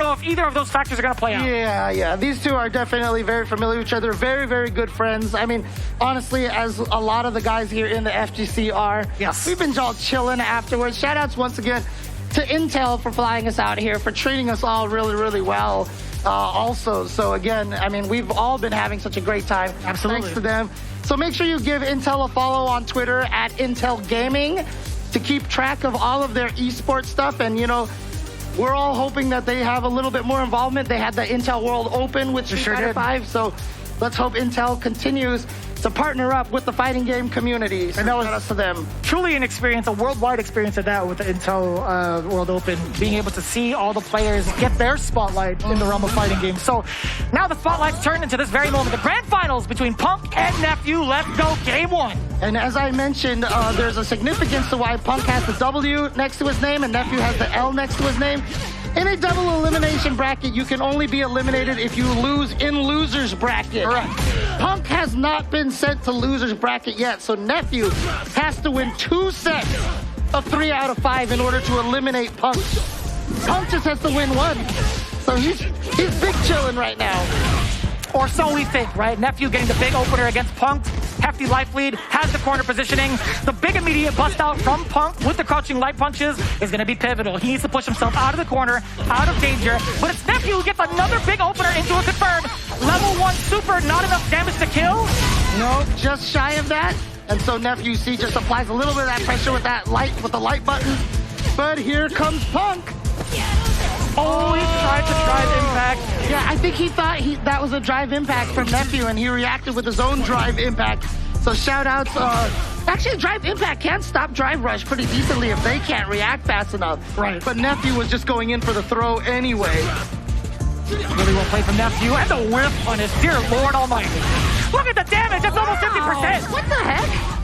know if either of those factors are going to play out. Yeah. These two are definitely very familiar with each other. Very, very good friends. I mean, honestly, as a lot of the guys here in the FGC are. Yes. We've been all chilling afterwards. Shout outs once again to Intel for flying us out here, for treating us all really, really well. Also, so again, I mean, we've all been having such a great time. Absolutely. Thanks to them. So make sure you give Intel a follow on Twitter at Intel Gaming to keep track of all of their esports stuff. And, you know, we're all hoping that they have a little bit more involvement. They had the Intel World Open with Street Fighter 5, so let's hope Intel continues to partner up with the fighting game community. So and that was shout out to them. Truly an experience, a worldwide experience of that with the Intel World Open, being able to see all the players get their spotlight in the realm of fighting games. So now the spotlight's turned into this very moment. The grand finals between Punk and Nephew. Let's go, game one. And as I mentioned, there's a significance to why Punk has the W next to his name and Nephew has the L next to his name. In a double elimination bracket, you can only be eliminated if you lose in loser's bracket. Correct. Punk has not been sent to loser's bracket yet, so Nephew has to win 2 sets of 3 out of 5 in order to eliminate Punk. Punk just has to win 1. So he's big chilling right now. Or so we think, right? Nephew getting the big opener against Punk. Hefty life lead, has the corner positioning. The big immediate bust out from Punk with the crouching light punches is going to be pivotal. He needs to push himself out of the corner, out of danger. But it's Nephew who gets another big opener into a confirmed level 1 super. Not enough damage to kill. No, just shy of that. And so Nephew C just applies a little bit of that pressure with that light, with the light button. But here comes Punk. Oh, he tried to drive impact. Yeah, I think he thought that was a drive impact from Nephew, and he reacted with his own drive impact. So shout outs. Actually, drive impact can stop drive rush pretty decently if they can't react fast enough. Right. But Nephew was just going in for the throw anyway. Really well played from Nephew, and the whiff punish. Dear Lord Almighty. Look at the damage. That's almost 50%. What the heck?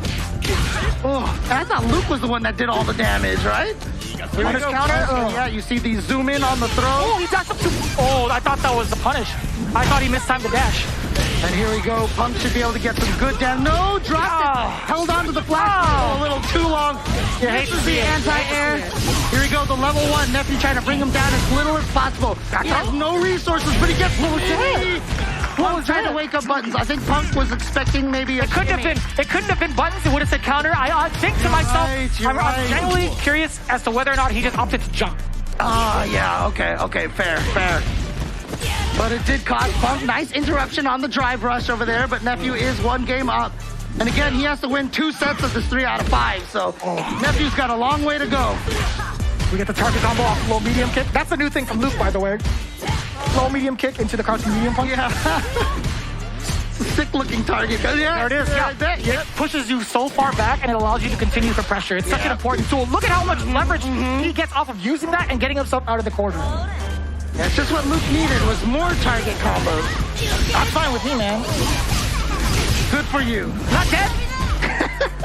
Oh, I thought Luke was the one that did all the damage, right? Here we Punish go. counter. Yeah, you see the zoom in on the throw. Oh, he dashed up to... Oh, I thought that was the punish. I thought he missed time to dash. And here we go. Punk should be able to get some good down. No, dropped it. Held on to the flash a little too long. This is the anti-air. Here we go, the level 1. Nephew trying to bring him down as little as possible. He has no resources, but he gets Punk trying to wake up buttons. I think Punk was expecting maybe a It couldn't have been buttons. It would have said counter. I think to myself, I'm genuinely curious as to whether or not he just opted to jump. Yeah, okay, fair. But it did cost Punk. Nice interruption on the drive rush over there, but Nephew is 1 game up. And again, he has to win 2 sets of this 3 out of 5, so Nephew's got a long way to go. We get the target combo off low medium kick. That's a new thing from Luke, by the way. Low medium kick into the crouching medium punch. Yeah. It's a sick looking target. Yeah, there it is. Yeah, like that. It pushes you so far back and it allows you to continue for pressure. It's such an important tool. Look at how much leverage he gets off of using that and getting himself out of the corner. That's just what Luke needed, was more target combos. That's fine with me, man. Good for you. Not dead.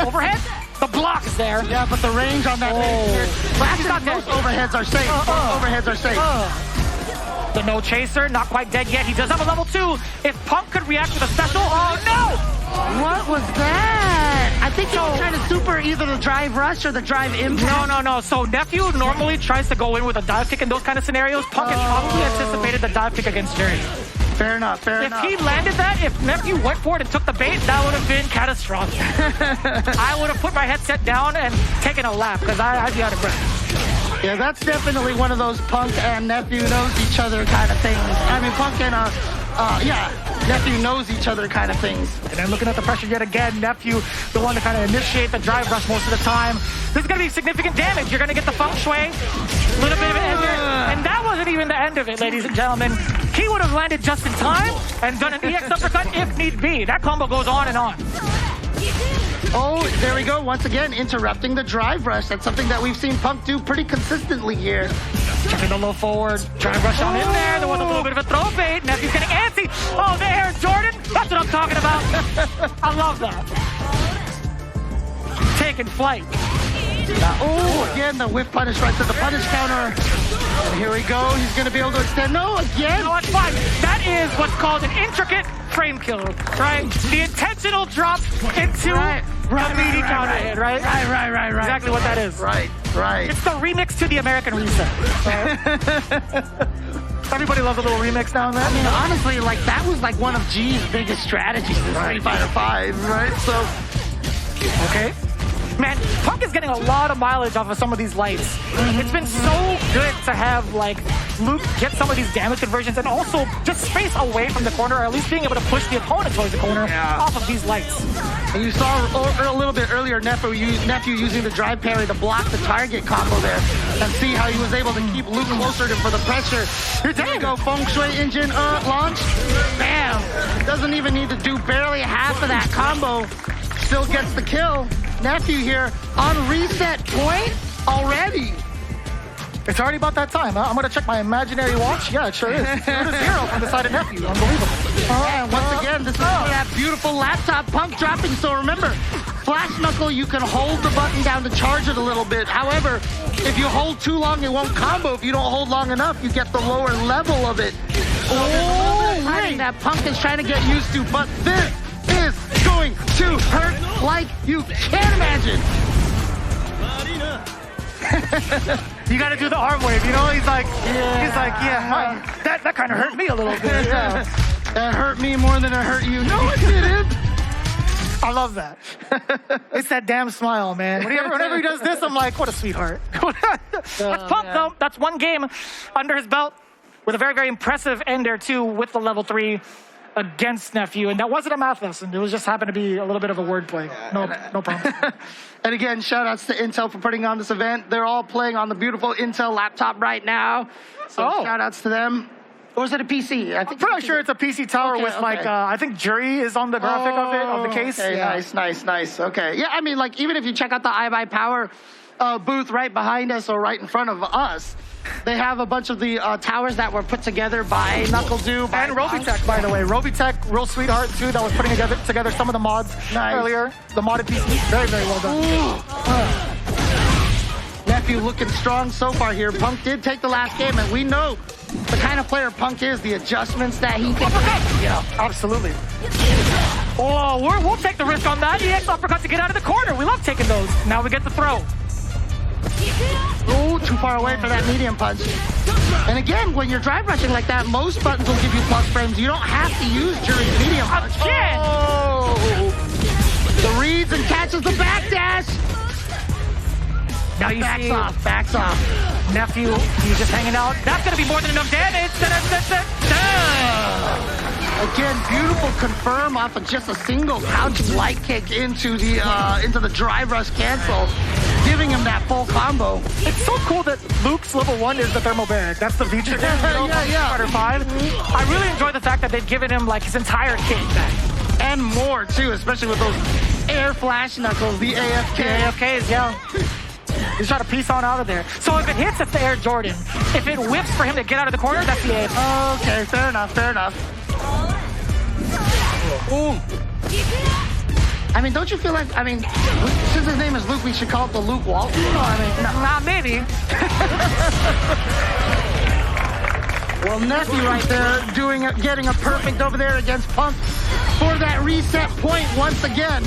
Overhead. The block is there. Yeah, but the range on that most overheads are safe. Overheads are safe. The no chaser, not quite dead yet. He does have a level 2. If Punk could react with a special, oh no! What was that? I think he was trying to super either the drive rush or the drive impact. No. So Nephew normally tries to go in with a dive kick in those kind of scenarios. Punk had probably anticipated the dive kick against Juri. Fair enough. If he landed that, if Nephew went for it and took the bait, that would have been catastrophic. I would have put my headset down and taken a lap because I'd be out of breath. Yeah, that's definitely one of those Punk and Nephew knows each other kind of things. I mean, Punk and, Nephew knows each other kind of things. And then looking at the pressure yet again, Nephew, the one to kind of initiate the drive rush most of the time. This is going to be significant damage. You're going to get the feng shui, a little bit of an ender, and that wasn't even the end of it, ladies and gentlemen. He would have landed just in time and done an EX uppercut if need be. That combo goes on and on. Oh, there we go. Once again, interrupting the drive rush. That's something that we've seen Punk do pretty consistently here. Checking the low forward. Drive rush on in there. There was a little bit of a throw bait. Nephew's getting antsy. Oh, the Air Jordan. That's what I'm talking about. I love that. Taking flight. Again, the whip punish right to the punish counter. And here we go. He's going to be able to extend. No, again. No, it's fine. That is what's called an intricate frame kill, right? The intentional drop into the meaty counter hit, right? Right. Exactly what that is. Right. It's the remix to the American Reset. Right? Everybody loves a little remix now and then. I mean, honestly, like that was like one of G's biggest strategies in Street Fighter 5, right? So, okay. Man, Punk is getting a lot of mileage off of some of these lights. It's been so good to have, like, Luke get some of these damage conversions and also just space away from the corner, or at least being able to push the opponent towards the corner off of these lights. and you saw a little bit earlier Nephew using the drive parry to block the target combo there, and see how he was able to keep Luke closer for the pressure. Here you go, Feng Shui engine launch. Bam! Doesn't even need to do barely half of that combo. Still gets the kill. Nephew here on reset point already. It's already about that time, huh? I'm gonna check my imaginary watch. Yeah, it sure is. 0-0 from the side of Nephew. Unbelievable. And once again, this is that beautiful laptop Punk dropping. So remember, Flash Knuckle, you can hold the button down to charge it a little bit. However, if you hold too long, it won't combo. If you don't hold long enough, you get the lower level of it. Oh, that Punk is trying to get used to, but this is going to hurt like you can't imagine. You gotta do the arm wave, you know? He's like, that kind of hurt me a little bit. Yeah. That hurt me more than it hurt you. No, it didn't. I love that. It's that damn smile, man. Whenever he does this, I'm like, what a sweetheart. That's Punk, though. That's one game under his belt with a very, very impressive ender, too, with the level 3 against Nephew. And that wasn't a math lesson. It was just happened to be a little bit of a wordplay. No problem. And again, shout outs to Intel for putting on this event. They're all playing on the beautiful Intel laptop right now. So shout outs to them. Or is it a PC? I'm pretty sure it's a PC tower with like, I think Juri is on the graphic of the case. Okay, nice. Okay. Yeah, I mean, like, even if you check out the iBuyPower booth right behind us or right in front of us, they have a bunch of the towers that were put together by NuckleDo. And Robitech, by the way. Robitech, real sweetheart, too, that was putting together some of the mods earlier. The modded PC. Very, very well done. Nephew looking strong so far here. Punk did take the last game, and we know the kind of player Punk is, the adjustments that he can make. Yeah, absolutely. Oh, we'll take the risk on that. EX uppercut to get out of the corner. We love taking those. Now we get the throw. Oh, too far away for that medium punch. And again, when you're drive rushing like that, most buttons will give you plus frames. You don't have to use Juri's medium punch. Again! Oh! The reads and catches the backdash. Now you see backs off. Nephew, he's just hanging out. That's gonna be more than enough damage. Again, beautiful confirm off of just a single couch light kick into the drive rush cancel, giving him that full combo. It's so cool that Luke's level 1 is the thermal barrack. That's the feature. Fighter 5. I really enjoy the fact that they've given him like his entire kit back. And more too, especially with those air flash knuckles, the AFK. The AFKs, yeah. He's trying to piece on out of there. So if it hits, it's the Air Jordan. If it whips for him to get out of the corner, that's the AFK. Okay, fair enough. Ooh. I mean, don't you feel like, since his name is Luke, we should call it the Luke Walton? Maybe. Well, Nephew right there getting a perfect over there against Punk for that reset point once again.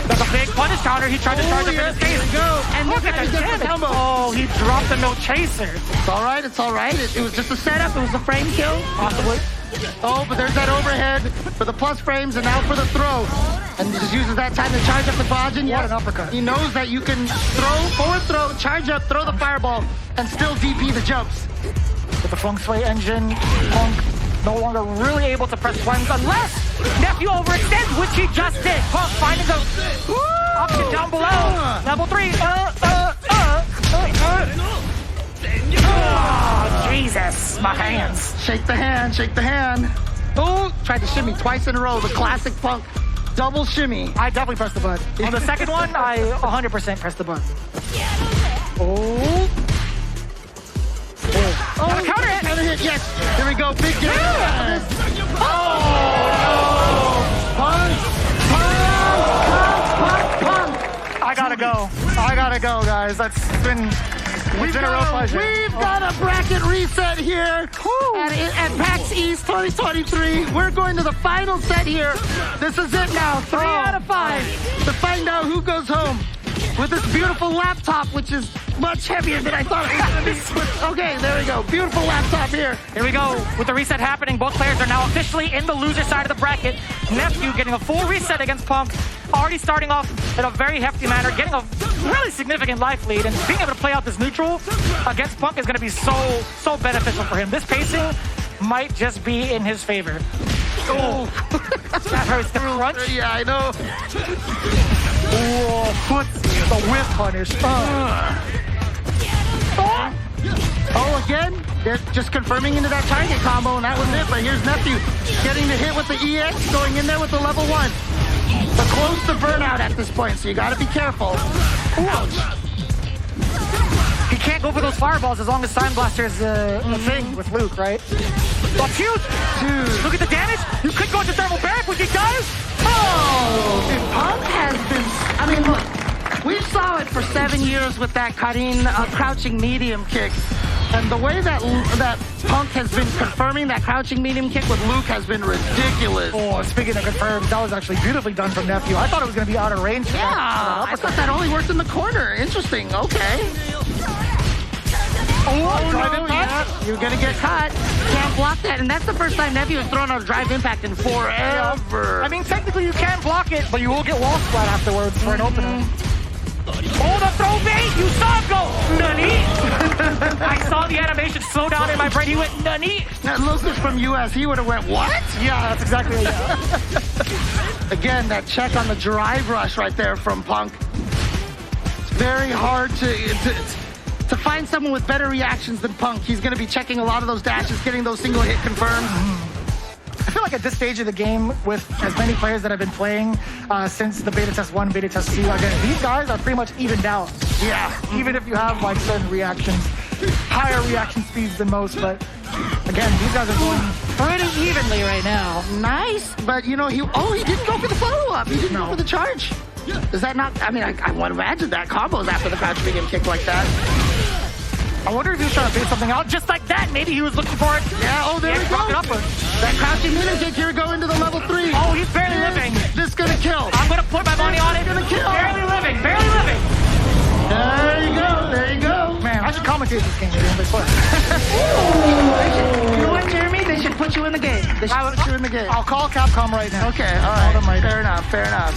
That's a big punish counter. He tried to charge up in his face. Go. And look at that damage. Oh, he dropped the no chaser. It's all right. It was just a setup. It was a frame kill. Possibly. Oh, but there's that overhead for the plus frames and now for the throw. And he just uses that time to charge up the Bajin. What an uppercut. He knows that you can forward throw, charge up, throw the fireball, and still DP the jumps. With the Feng Shui engine, Punk no longer really able to press buttons unless Nephew overextends, which he just did. Punk finding the option down below. Level 3. Oh, Jesus, my hands. Shake the hand. Oh, tried to shimmy twice in a row. The classic Punk double shimmy. I definitely pressed the button. On the second one, I 100% pressed the button. Counter hit. Yes. Here we go. Big game. Oh, no. Punk. I gotta go, guys. It's been a real pleasure. We've got a bracket reset here at PAX East 2023. We're going to the final set here. This is it now. 3 out of 5 to find out who goes home with this beautiful laptop, which is much heavier than I thought it was going to be. Okay, there we go. Beautiful laptop here. Here we go. With the reset happening, both players are now officially in the loser side of the bracket. Nephew getting a full reset against Punk. Already starting off in a very hefty manner, getting a really significant life lead, and being able to play out this neutral against Punk is going to be so beneficial for him. This pacing might just be in his favor. Oh, that hurts the crunch. Yeah, I know. Oh, puts the whip punish. Oh, again, they're just confirming into that target combo, and that was it. But here's Nephew getting the hit with the EX, going in there with the level 1. But close to burnout at this point, so you got to be careful. Ouch. He can't go for those fireballs as long as Sign Blaster is a thing with Luke, right? That's huge! Dude. Look at the damage! You could go into Thermal Barrack with you guys! Oh! Dude, Punk has been... I mean, look, we saw it for 7 years with that cutting, crouching medium kick. And the way that Punk has been confirming that crouching medium kick with Luke has been ridiculous. Oh, speaking of confirmed, that was actually beautifully done from Nephew. I thought it was going to be out of range. Yeah, I thought that only worked in the corner. Interesting, okay. Oh, drive impact. Yeah, you're going to get caught. Can't block that. And that's the first time Nephew has thrown out a drive impact in forever. I mean, technically you can block it, but you will get wall splat afterwards for an opener. Oh, the throw bait! You saw him go! Nani? I saw the animation slow down in my brain. He went, Nani? That Lucas from US, he would have went, what? Yeah, that's exactly what yeah. Again, that check on the drive rush right there from Punk. It's very hard to find someone with better reactions than Punk. He's going to be checking a lot of those dashes, getting those single hit confirmed. I feel like at this stage of the game, with as many players that have been playing since the beta test 1, beta test 2, again, these guys are pretty much evened out. Yeah. Even if you have like certain reactions, higher reaction speeds than most, but again, these guys are going pretty evenly right now. Nice, but you know, he didn't go for the follow-up. He didn't go for the charge. Is that not, I mean, I want to imagine that combos after the crouch medium kick like that. I wonder if he was trying to figure something out just like that. Maybe he was looking for it. Yeah, oh, there we go. That crouching medium kick, here we go into the level 3. Oh, he's barely living. This is going to kill. I'm going to put my money on it. Gonna kill. Barely living, barely living. There you go, there you go. Man, I should commentate this game. You know what, Jeremy? They should put you in the game. They should put you in the game. I'll call Capcom right now. Okay, all right. Right. Fair enough, fair enough.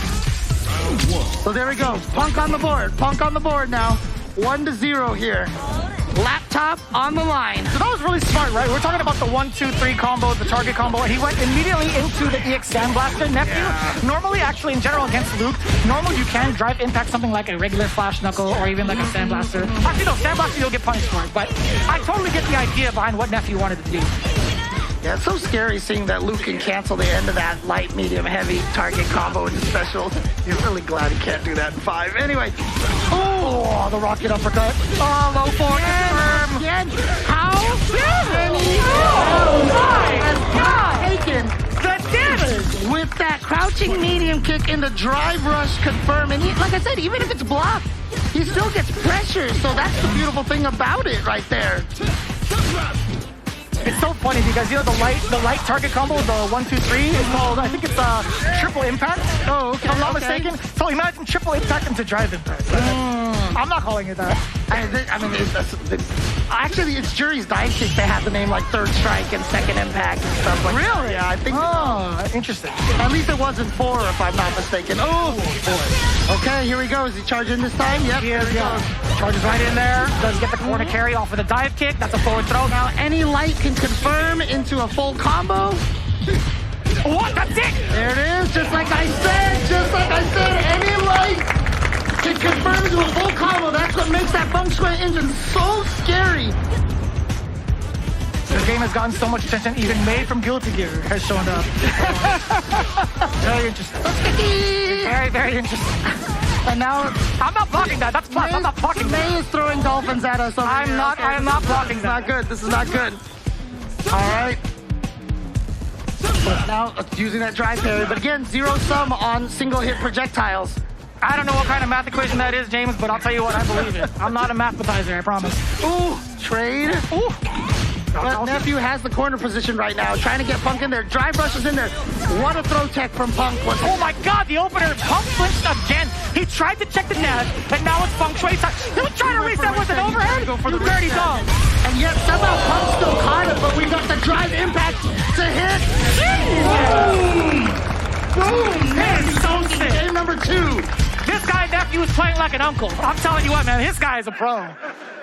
So there we go. Punk on the board. Punk on the board now. 1-0 here. Laptop on the line. So that was really smart, right? We're talking about the 1-2-3 combo, the target combo, and he went immediately into the EX Sandblaster. Nephew, normally, actually, in general, against Luke, normally you can drive impact something like a regular Flash Knuckle or even like a Sandblaster. Actually, no, Sandblaster, you'll get punished for it, but I totally get the idea behind what Nephew wanted to do. Yeah, it's so scary seeing that Luke can cancel the end of that light, medium, heavy target combo into special. You're really glad he can't do that in 5. Anyway. Oh, the rocket uppercut. Oh, low forward. Again. How many has taken the damage with that crouching medium kick in the drive rush confirm? And he, like I said, even if it's blocked, he still gets pressure. So that's the beautiful thing about it right there. It's so funny because, you know, the light target combo, the 1-2-3 is called, I think it's triple impact. Oh, okay. If I'm not mistaken. So imagine triple impact into drive impact. I'm not calling it that. I mean, actually, it's Juri's dive kick. They have the name like third strike and second impact and stuff like that. Really? Yeah, I think so. Interesting. At least it wasn't 4, if I'm not mistaken. Oh, boy. Okay, here we go. Is he charging this time? Yep. Here we go. Charges right in there. Does get the corner carry off of the dive kick. That's a forward throw. Now, any light can confirm into a full combo. What? That's it! There it is. Just like I said, any light can confirm into a full combo. That's what makes that Feng Shui engine so scary. The game has gotten so much attention, even May from Guilty Gear has shown up. Very interesting. Very, very interesting. And now, I'm not blocking that. That's plus. I'm not blocking that. May is throwing dolphins at us. I am not blocking that. Not good. This is not good. All right. Now, using that drive parry, but again, 0 sum on single hit projectiles. I don't know what kind of math equation that is, James, but I'll tell you what, I believe it. I'm not a mathematizer, I promise. Ooh, trade. Ooh. But Nephew has the corner position right now, trying to get Punk in there. Drive rush is in there. What a throw tech from Punk. Oh my god, the opener. Punk flinched again. He tried to check the net, and now it's Punk Shui time. He was trying to reset with an overhead. Go for the dirty reset. dog. And yet somehow Punk still caught it, but we got the drive impact to hit. Boom! Man, so sick. Game number 2. This guy, Nephew, is playing like an uncle. I'm telling you what, man, this guy is a pro.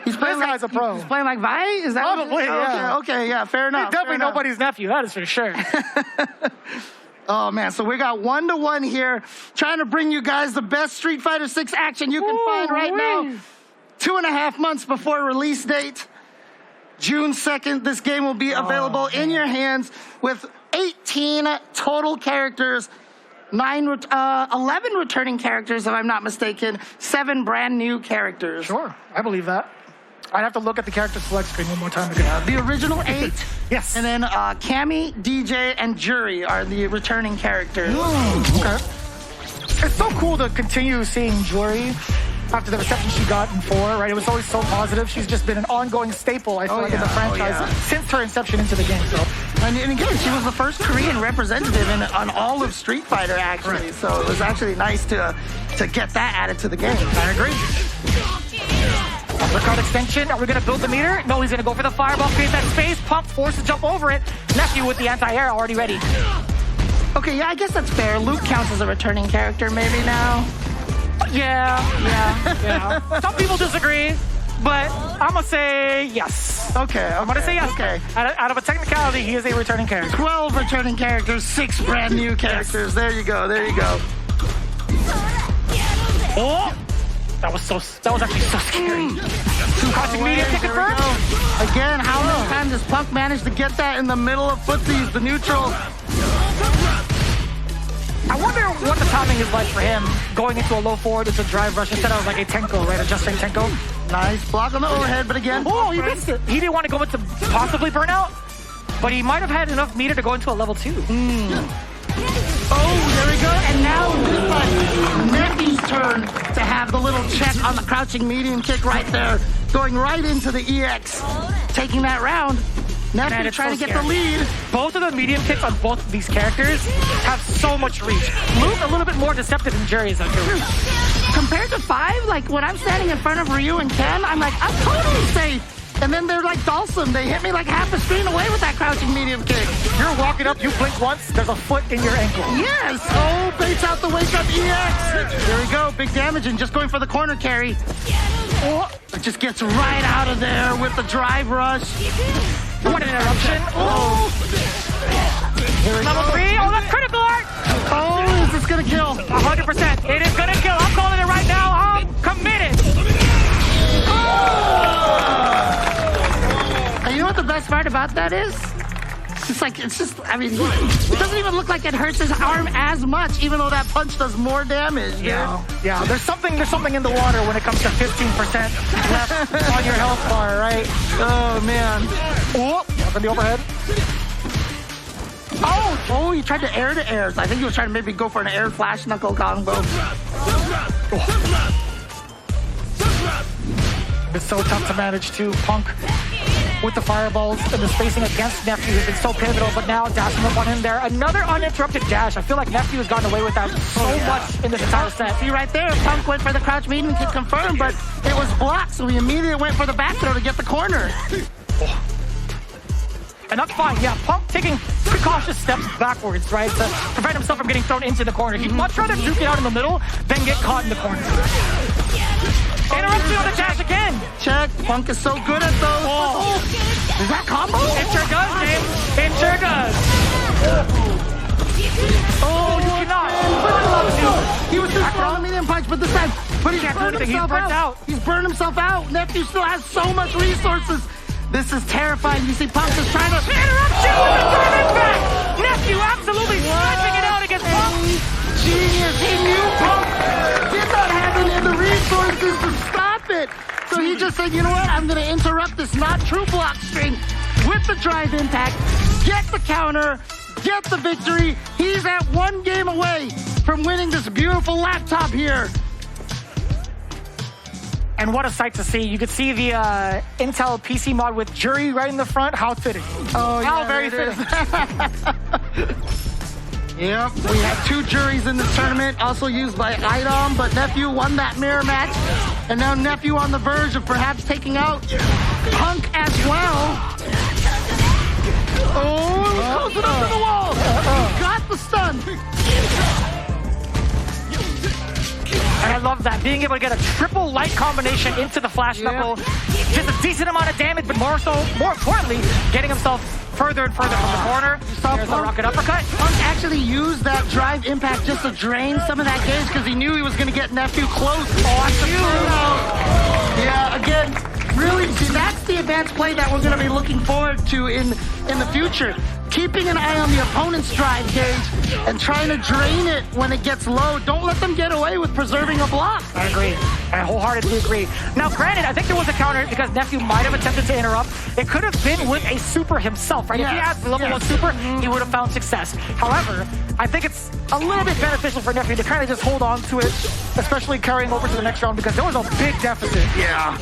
He's playing This guy's a pro. He's playing like Vi? Is that Probably, yeah. Okay, yeah, fair enough. He's definitely fair enough. nobody's nephew, that is for sure. Oh man, so we got 1-1 here, trying to bring you guys the best Street Fighter 6 action you can find right now. 2.5 months before release date. June 2nd, this game will be available in your hands with 18 total characters, 11 returning characters, if I'm not mistaken, 7 brand new characters. Sure, I believe that. I'd have to look at the character select screen one more time. The original 8. Yes. And then Cammy, DJ, and Juri are the returning characters. Okay. It's so cool to continue seeing Juri after the reception she got in 4, right? It was always so positive. She's just been an ongoing staple, I feel like, in the franchise since her inception into the game. So. And again, she was the first Korean representative on all of Street Fighter, actually. Right. So it was actually nice to get that added to the game. I agree. Uppercut extension. Are we going to build the meter? No, he's going to go for the fireball, create that space. Pump, forced to jump over it. Nephew with the anti-air already ready. Okay, yeah, I guess that's fair. Luke counts as a returning character maybe now. Yeah. Some people disagree, but I'm going to say yes. Okay, I'm going to say yes. Okay. Out of a technicality, he is a returning character. 12 returning characters, 6 brand new characters. Yes. There you go, there you go. Oh! That was actually so scary. Crouching medium kick confirmed. Again, how many times does Punk manage to get that in the middle of footsies, the neutral? I wonder what the timing is like for him going into a low forward into drive rush instead of like a Tenko, right? A just straight Tenko. Nice block on the overhead, but again. Oh, he missed it. He didn't want to go into possibly burnout, but he might have had enough meter to go into a level 2. Oh, there we go. And now it's Nephew's turn to have the little check on the crouching medium kick right there. Going right into the EX. Taking that round. Nephew trying to get the lead. Both of the medium kicks on both of these characters have so much reach. Luke a little bit more deceptive than Juri is. Compared to 5, like when I'm standing in front of Ryu and Ken, I'm like, I'm totally safe. And then they're like Dawson. They hit me like half a screen away with that crouching medium kick. You're walking up, you blink once, there's a foot in your ankle. Yes! Oh, baits out the wake up EX. There we go, big damage and just going for the corner carry. Oh, it just gets right out of there with the drive rush. What an interruption. Oh! Level 3, oh, that's critical art! Oh, is this gonna kill? 100%, it is gonna kill. I'm calling it right now, I'm committed. And you know what the best part about that is? I mean, it doesn't even look like it hurts his arm as much, even though that punch does more damage. Dude. Yeah. There's something in the water when it comes to 15% left on your health bar, right? Oh man. Oh, up in the overhead. Oh, he tried to air to air. I think he was trying to maybe go for an air flash knuckle combo. It's so tough to manage too. Punk with the fireballs and the spacing against Nephew has been so pivotal, but now dashing up on him there. Another uninterrupted dash. I feel like Nephew has gotten away with that so much in this entire set. See right there, Punk went for the crouch medium kick confirmed, but it was blocked, so he immediately went for the back throw to get the corner. And that's fine, yeah. Punk taking precautious steps backwards, right, to prevent himself from getting thrown into the corner. He'd much rather duke it out in the middle than get caught in the corner. Interruption on the dash again. Check. Punk is so good at those. Oh. Is that combo? It sure does, James. It sure does. Oh, you cannot. He was just throwing a medium punch, but this time, he's burned himself out. He's burned himself out. Nephew still has so much resources. This is terrifying. You see Punk is trying to interruption with the third back. Nephew absolutely stretching it out against Punk. Genius. He knew Punk did not have any of the resources to stop it. So he just said, you know what? I'm going to interrupt this not true block string with the drive impact, get the counter, get the victory. He's at 1 game away from winning this beautiful laptop here. And what a sight to see. You could see the Intel PC mod with Juri right in the front. How fitting. Oh, How yeah, very fitting. Yep, we have 2 Juris in this tournament, also used by Idom, but Nephew won that mirror match. And now Nephew on the verge of perhaps taking out Punk as well. Oh, close it up to the wall. He got the stun. And I love that, being able to get a triple light combination into the flash knuckle. Just a decent amount of damage, but more importantly, getting himself further and further from the corner. There's the rocket uppercut. Punk actually used that drive impact just to drain some of that gauge because he knew he was going to get Nephew close. Yeah, again, really, see, that's the advanced play that we're going to be looking forward to in the future. Keeping an eye on the opponent's drive gauge and trying to drain it when it gets low. Don't let them get away with preserving a block. I agree. I wholeheartedly agree. Now, granted, I think there was a counter because Nephew might have attempted to interrupt. It could have been with a super himself, right? If he had the level 1 super, he would have found success. However, I think it's a little bit beneficial for Nephew to kind of just hold on to it, especially carrying over to the next round because there was a big deficit. Yeah.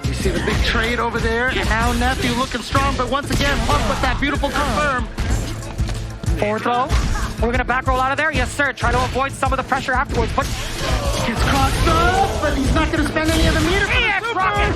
You see the big trade over there, and now Nephew looking strong, but once again, Punk with that beautiful confirm. Forward throw. We're going to back roll out of there. Yes, sir. Try to avoid some of the pressure afterwards. But he's crossed up, but he's not going to spend any of the meter. Rocket.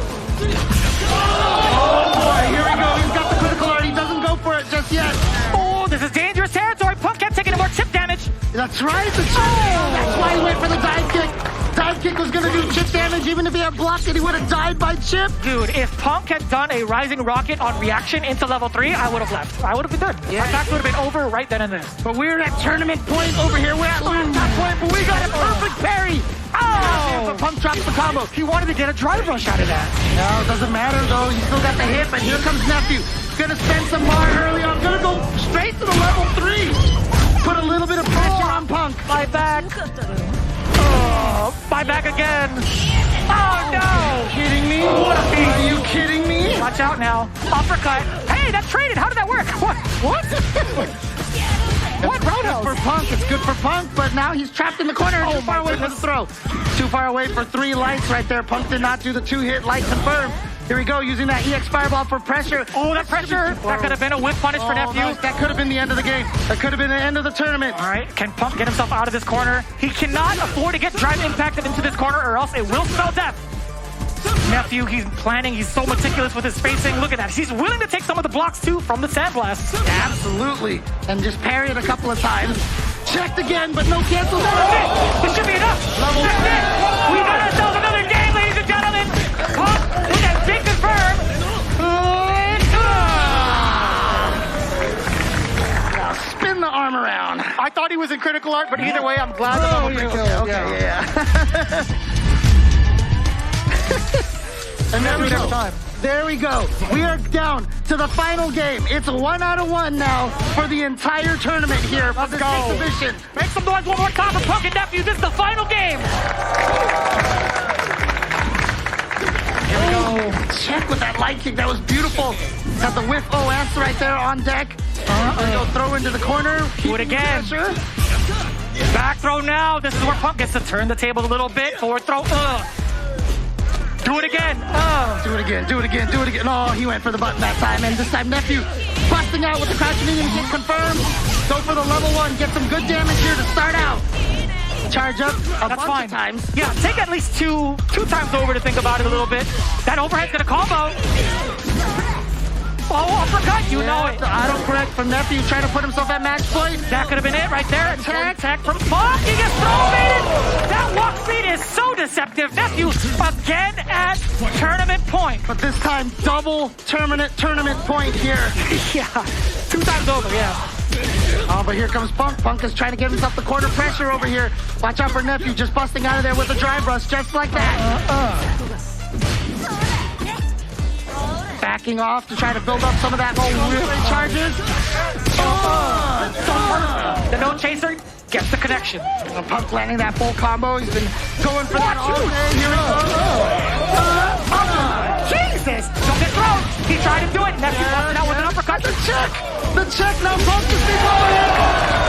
Oh, boy. Here we go. He's got the critical art. He doesn't go for it just yet. Oh, this is dangerous territory. Punk kept taking more chip damage. That's right. The chip. That's why he went for the dive kick. Dive kick was going to do chip damage. Even if he had blocked it, he would have died by chip. Dude, if Punk had done a rising rocket on reaction into level 3, I would have left. I would have been done. Yeah. My match would have been over right then and there. But we're at tournament point over here. We're at laptop point, but we got a perfect parry. Oh! But Punk drops the combo. He wanted to get a drive rush out of that. No, it doesn't matter though. He still got the hit, but here comes Nephew. Gonna spend some bar early on. Gonna go straight to the level 3. Put a little bit of pressure on Punk. My back. Oh, my back again. Oh, no. Are you kidding me? What a beat. Are you kidding me? Watch out now. Uppercut. Hey, that traded. How did that work? What? What roundhouse? For Punk, it's good for Punk, but now he's trapped in the corner. Too far away for the throw. Too far away for 3 lights right there. Punk did not do the 2-hit light confirm. Here we go, using that EX Fireball for pressure. Oh, that pressure. That could have been a whip punish for Nephew. That could have been the end of the game. That could have been the end of the tournament. All right, can Punk get himself out of this corner? He cannot afford to get drive impacted into this corner or else it will spell death. Nephew, he's planning. He's so meticulous with his spacing. Look at that. He's willing to take some of the blocks, too, from the Sandblast. Absolutely. And just parry it a couple of times. Checked again, but no cancel. This should be enough. That's it. We got ourselves another game, ladies and gentlemen. Punk with a big confirm. Now spin the arm around. I thought he was in critical art, but either way, I'm glad the level 3 killed. Okay, yeah. And there we go. There we go. We are down to the final game. It's 1 out of 1 now for the entire tournament here. Let's go. Exhibition. Make some noise one more time for Punk and Nephew. This is the final game. Here we go. Check with that light kick. That was beautiful. Got the whiff OS right there on deck. Go throw into the corner. Do it again. Back throw now. This is where Punk gets to turn the table a little bit. Forward throw. Do it again. Do it again. Do it again. Do it again. Oh, he went for the button that time. And this time, Nephew busting out with the crouching medium kick confirmed. Go for the level 1. Get some good damage here to start out. Charge up a bunch of times. Yeah, take at least two times over to think about it a little bit. That overhead's gonna combo. Oh, uppercut, you know it. Auto correct from Nephew trying to put himself at match point. That could have been it right there. Attack from Punk. He gets thrown. That walk speed is so deceptive. Nephew again at tournament point. But this time, double tournament point here. Yeah, 2 times over, yeah. Oh, but here comes Punk. Punk is trying to give himself the corner pressure over here. Watch out for Nephew just busting out of there with a drive rush just like that. Backing off to try to build up some of that really charges. The no chaser gets the connection. Punk landing that full combo. He's been going for that all day. Here we go. Jesus! Don't get thrown. He tried to do it. Nephew busted out with an uppercut. The check. Now Punk is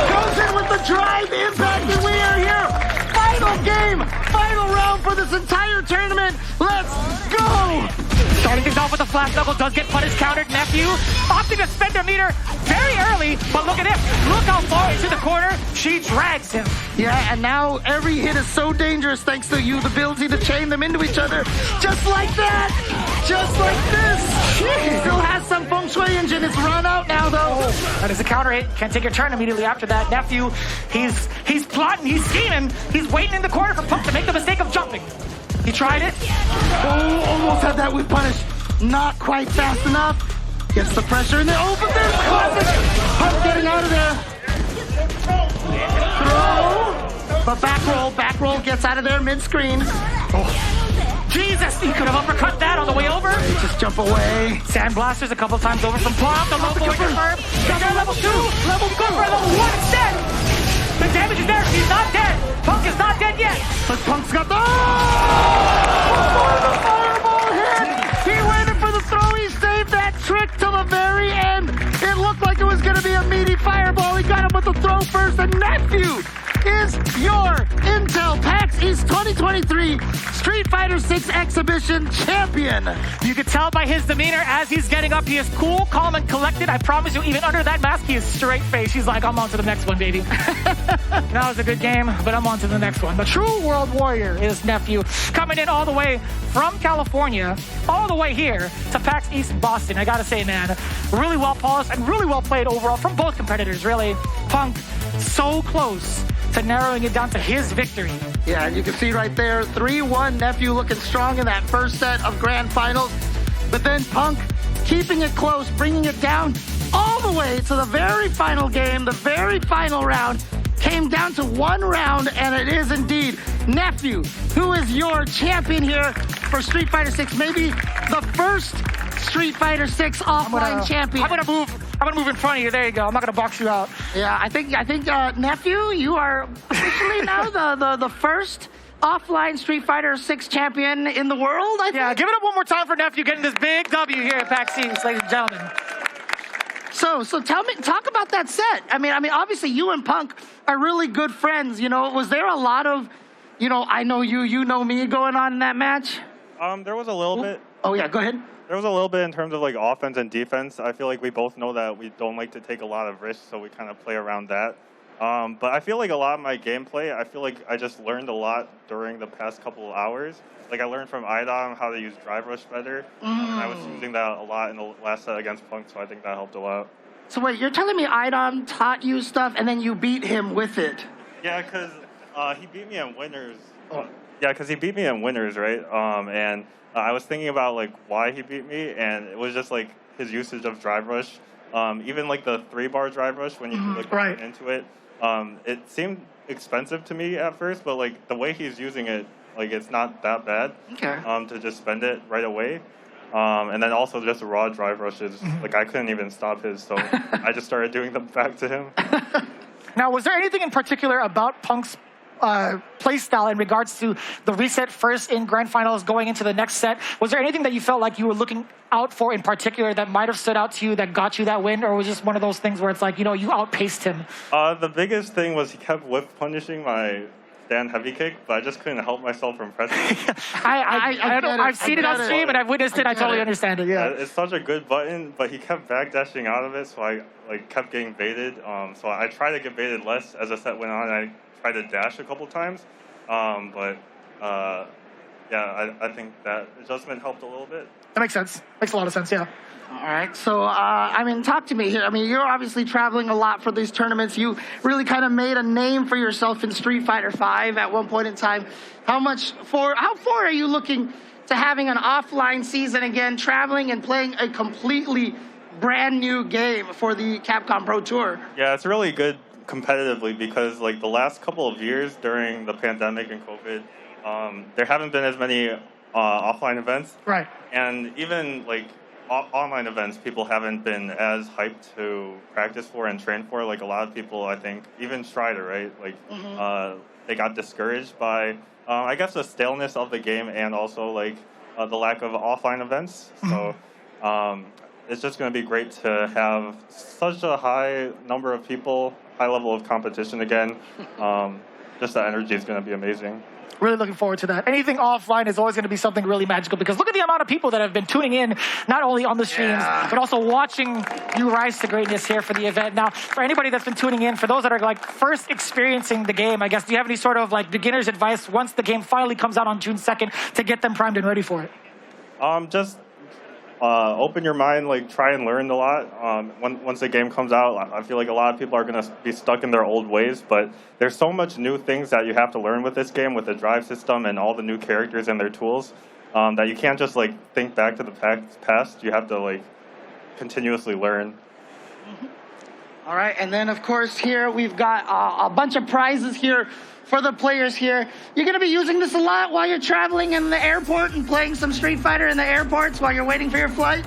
goes in with the drive impact, and we are here. Final game Final round for this entire tournament. Let's go. Starting things off with a flash knuckle, does get punished, countered. Nephew opting to spend her meter very early, but look at this. Look how far into the corner she drags him. Yeah, and now every hit is so dangerous thanks to you, the ability to chain them into each other. Just like that. Just like this. He still has some feng shui engine. It's run out now, though. That is a counter hit. Can't take your turn immediately after that. Nephew, he's plotting, he's scheming. He's waiting in the corner for Punk to make the mistake of jumping. He tried it. Oh, almost had that with punish. Not quite fast enough. Gets the pressure in there. Oh, but there's classic. Punk getting out of there. Throw. But back roll gets out of there mid-screen. Oh. Jesus, he could have uppercut that on the way over. Just jump away. Sand blasters a couple times over from Punk. The low boy confirmed. Got there level 2. Level good for level 1 instead. The damage is there. He's not dead. Punk is not dead yet. But Punk's got the... Oh! The fireball hit. He waited for the throw. He saved that trick till the very end. It looked like it was going to be a meaty fireball. He got him with the throw first. And Nephew is your Intel PAX East 2023 Street Fighter 6 Exhibition champion. You can tell by his demeanor as he's getting up. He is cool, calm, and collected. I promise you, even under that mask, he is straight face. He's like, I'm on to the next one, baby. That was a good game, but I'm on to the next one. The true world warrior is Nephew, coming in all the way from California, all the way here to PAX East Boston. I gotta say, man, really well polished and really well played overall from both competitors, really. Punk, so close to narrowing it down to his victory. Yeah, and you can see right there, 3-1, Nephew looking strong in that first set of grand finals. But then Punk keeping it close, bringing it down all the way to the very final game, the very final round. Came down to one round, and it is indeed Nephew, who is your champion here for Street Fighter 6. Maybe the first Street Fighter 6 offline champion. I'm gonna move in front of you. There you go. I'm not gonna box you out. Yeah, I think Nephew, you are officially now the first offline Street Fighter 6 champion in the world, I think. Yeah, give it up one more time for Nephew getting this big W here at PAX East, ladies and gentlemen. So talk about that set. I mean, obviously you and Punk are really good friends. You know, was there a lot of, I know you know me going on in that match? There was a little bit. Oh yeah, go ahead. There was a little bit in terms of like offense and defense. I feel like we both know that we don't like to take a lot of risks, so we kind of play around that. But I feel like a lot of my gameplay, I feel like I just learned a lot during the past couple of hours. Like I learned from Idom how to use drive rush better. And I was using that a lot in the last set against Punk, so I think that helped a lot. So wait, you're telling me Idom taught you stuff and then you beat him with it? Yeah, because he beat me in winners. Yeah, because he beat me in winners, right? And I was thinking about like why he beat me, and it was just like his usage of drive rush. Even like the 3-bar drive rush when you like into it. It seemed expensive to me at first, but like the way he's using it, like it's not that bad. Okay. To just spend it right away. And then also just raw drive rushes. Like I couldn't even stop his, so I just started doing them back to him. Now, was there anything in particular about Punk's play style in regards to the reset first in grand finals going into the next set? Was there anything that you felt like you were looking out for in particular that might have stood out to you that got you that win, or was it just one of those things where it's like, you outpaced him? The biggest thing was he kept whip punishing my stand heavy kick, but I just couldn't help myself from pressing it. I've seen it on stream and I've witnessed it. I totally understand it. Yeah, it's such a good button, but he kept backdashing out of it, so I kept getting baited. So I tried to get baited less as the set went on. I tried to dash a couple times, but yeah, I think that adjustment helped a little bit. That makes sense. Makes a lot of sense. Yeah. All right, so talk to me here. I mean, you're obviously traveling a lot for these tournaments. You really kind of made a name for yourself in Street Fighter V at one point in time. How far are you looking to having an offline season again, traveling and playing a completely brand new game for the Capcom Pro Tour? Yeah, it's really good competitively because like the last couple of years during the pandemic and COVID, there haven't been as many offline events. Right. And even like online events, people haven't been as hyped to practice for and train for. Like a lot of people, I think, even Strider, right? Like they got discouraged by, I guess, the staleness of the game and also like the lack of offline events. So it's just going to be great to have such a high number of people, high level of competition again. Just the energy is going to be amazing. Really looking forward to that. Anything offline is always going to be something really magical because look at the amount of people that have been tuning in, not only on the streams, but also watching you rise to greatness here for the event. Now, for anybody that's been tuning in, for those that are like first experiencing the game, I guess, do you have any sort of like beginner's advice once the game finally comes out on June 2nd to get them primed and ready for it? Just open your mind, like try and learn a lot. Once the game comes out, I feel like a lot of people are going to be stuck in their old ways, but there's so much new things that you have to learn with this game, with the drive system and all the new characters and their tools, that you can't just like think back to the past. You have to like continuously learn. All right, and then of course here we've got a bunch of prizes here for the players here. You're gonna be using this a lot while you're traveling in the airport and playing some Street Fighter in the airports while you're waiting for your flight?